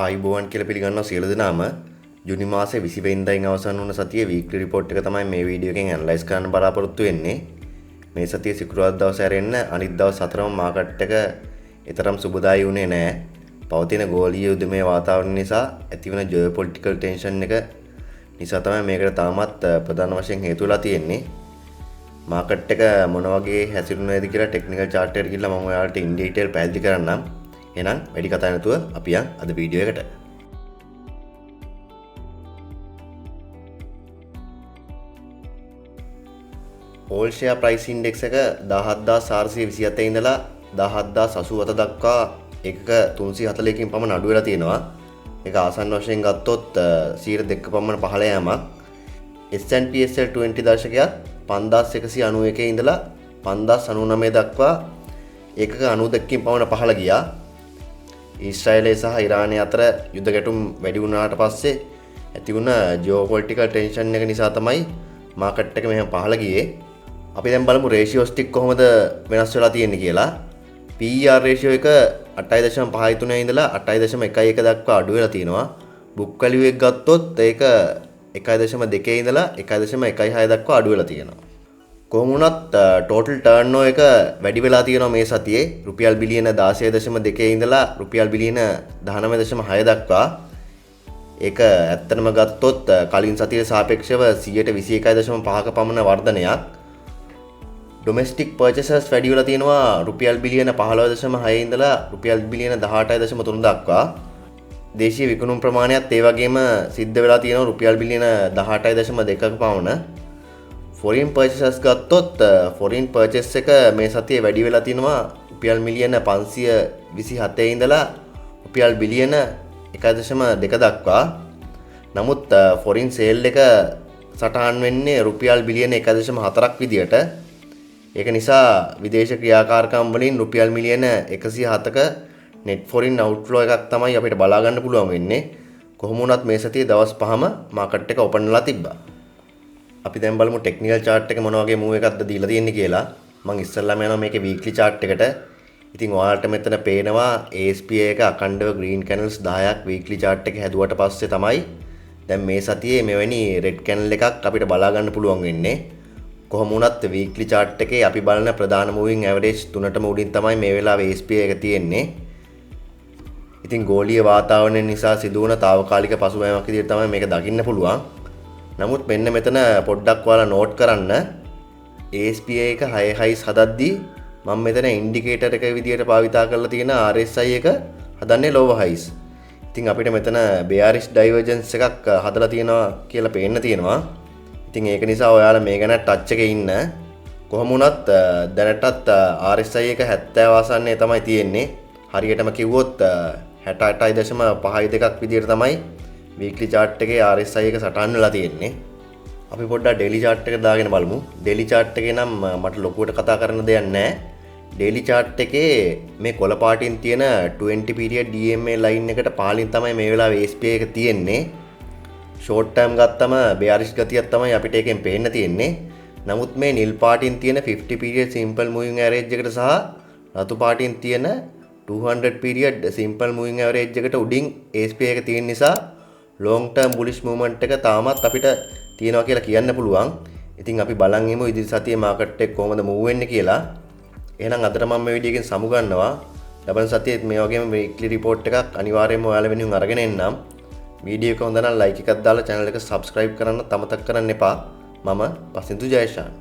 ආයිබෝවන් කියලා පිළිගන්නවා සියලු දෙනාම. ජූනි මාසේ 20 වෙනිදා ඉඳන් අවසන් වුණ සතියේ වීක්ලි රිපෝට් එක තමයි මේ වීඩියෝ එකෙන් ඇනලයිස් කරන්න බලාපොරොත්තු වෙන්නේ. මේ සතියේ සිකුරාදා දවසේ ඇරෙන්න අනිත් දවස් හතරම මාකට් එක ඊතරම් සුබදායී වුණේ නැහැ. පවතින ගෝලීය යුද්ධමය වාතාවරණ නිසා ඇතිවන ජියෝපොලිටිකල් ටෙන්ෂන් එක නිසා තමයි මේකට තාමත් ප්‍රධාන වශයෙන් හේතු වෙලා තියෙන්නේ. මාකට් එක මොන වගේ හැසිරුණාද කියලා ටෙක්නිකල් chart එකට ගිහලා මම ඔයාලට ඉන් ඩීටේල් පැහැදිලි කරන්නම්. එහෙනම් වැඩි කතා නැතුව අපි යන් අද වීඩියෝ එකට. all share price index එක 17427 ඉඳලා 17087 දක්වා එකක 340කින් පමණ අඩු වෙලා තියෙනවා. ඒක ආසන්න වශයෙන් ගත්තොත් 2% පමණ පහළ යෑමක්. S&P SL20 දශකයත් 5191 ඉඳලා 5099 දක්වා එකක 92කින් පමණ පහළ ගියා. ඊශ්‍රායලය සහ ඉරානය අතර යුද්ධ ගැටුම් වැඩි වුණාට පස්සේ ඇති වුණ ජියෝපොලිටිකල් ටෙන්ෂන් එක නිසා තමයි මාකට් එක මෙහෙම පහළ ගියේ. අපි දැන් බලමු රේෂියෝස් ටික කොහොමද වෙනස් වෙලා තියෙන්නේ කියලා. PER රේෂියෝ එක 8.53 ඉඳලා 8.11 දක්වා අඩු වෙලා තියෙනවා. බුක් වැලියු එක ගත්තොත් ඒක 1.2 ඉඳලා 1.16 දක්වා අඩු වෙලා තියෙනවා. කොහොම වුණත් ටෝටල් ටර්න්ஓවර් එක වැඩි වෙලා තියෙනවා මේ සතියේ රුපියල් බිලියන 16.2 ඉඳලා රුපියල් බිලියන 19.6 දක්වා. ඒක ඇත්තටම ගත්තොත් කලින් සතියේ සාපේක්ෂව 121.5ක පමණ වර්ධනයක්. ඩොමෙස්ටික් පර්චේසර්ස් වැඩි වෙලා තියෙනවා රුපියල් බිලියන 15.6 ඉඳලා රුපියල් බිලියන 18.3 දක්වා. දේශීය විකුණුම් ප්‍රමාණයත් ඒ වගේම සිද්ධ වෙලා තියෙනවා රුපියල් බිලියන 18.2ක පමණ. ෆොරින් පර්චේසර්ස් ගත්තොත් ෆොරින් පර්චේස් එක මේ සතියේ වැඩි වෙලා තිනවා රුපියල් මිලියන 527 ඉඳලා රුපියල් බිලියන 1.2 දක්වා. නමුත් ෆොරින් සේල් එක සටහන් වෙන්නේ රුපියල් බිලියන 1.4ක් විදියට. ඒක නිසා විදේශ ක්‍රියාකාරකම් වලින් රුපියල් මිලියන 107ක net foreign outflow එකක් තමයි අපිට බලා ගන්න පුළුවන් වෙන්නේ. කොහොම වුණත් මේ සතියේ දවස් 5ම මාකට් එක ඕපන් වෙලා තිබ්බා. අපි දැන් බලමු ටෙක්නිකල් chart එක මොන වගේ move එකක්ද දීලා තියෙන්නේ කියලා. මම ඉස්සෙල්ලාම යනවා මේකේ weekly chart එකට. ඉතින් ඔයාලට මෙතන පේනවා ASP එක අඛණ්ඩව green candles 10ක් weekly chart එක හැදුවට පස්සේ තමයි දැන් මේ සතියේ මෙවැනි red candle එකක් අපිට බලා ගන්න පුළුවන් වෙන්නේ. කොහොම වුණත් weekly chart එකේ අපි බලන ප්‍රධාන moving average තුනටම උඩින් තමයි මේ වෙලාවේ ASP එක තියෙන්නේ. ඉතින් ගෝලීය වාතාවරණය නිසා සිදුවන తాවකාලික පසුබෑමක් විදිහට තමයි මේක දකින්න පුළුවන්. නමුත් මෙන්න මෙතන පොඩ්ඩක් ඔයාලා නෝට් කරන්න ASP එක 6 highs හදද්දී මම මෙතන ඉන්ඩිකේටර් එක විදිහට භාවිතා කරලා තියෙන RSI එක හදන්නේ lower highs. ඉතින් අපිට මෙතන bearish divergence එකක් හදලා තියෙනවා කියලා පේන්න තියෙනවා. ඉතින් ඒක නිසා ඔයාලා මේ ගැන ටච් එකේ ඉන්න. කොහොම වුණත් දැනටත් RSI එක 70 ආසන්නයේ තමයි තියෙන්නේ. හරියටම කිව්වොත් 68.52ක් විදිහට තමයි weekly chart එකේ RSI එක සටහන් වෙලා තියෙන්නේ. අපි පොඩ්ඩක් daily chart එක දාගෙන බලමු. daily chart එකේ නම් මට ලොකුවට කතා කරන්න දෙයක් නැහැ. daily chart එකේ මේ කොළ පාටින් තියෙන 20 period DMA line එකට පහලින් තමයි මේ වෙලාවේ ASP එක තියෙන්නේ. short term ගත්තම bearish ගතියක් තමයි අපිට එකෙන් පේන්න තියෙන්නේ. නමුත් මේ නිල් පාටින් තියෙන 50 period simple moving average එකට සහ රතු පාටින් තියෙන 200 period simple moving average එකට උඩින් ASP එක තියෙන නිසා long term bullish movement එක තාමත් අපිට තියෙනවා කියලා කියන්න පුළුවන්. ඉතින් අපි බලන් ඉමු ඉදිරි සතියේ මාකට් එක කොහොමද move වෙන්නේ කියලා. එහෙනම් අදට මම මේ වීඩියෝ එකෙන් සමු ගන්නවා. ලබන සතියේත් මේ වගේම weekly report එකක් අනිවාර්යයෙන්ම ඔයාලා වෙනුවෙන් අරගෙන එන්නම්. වීඩියෝ එක හොඳ නම් like එකක් දාලා channel එක subscribe කරන්න අමතක කරන්න එපා. මම පසින්තු ජයශාන්.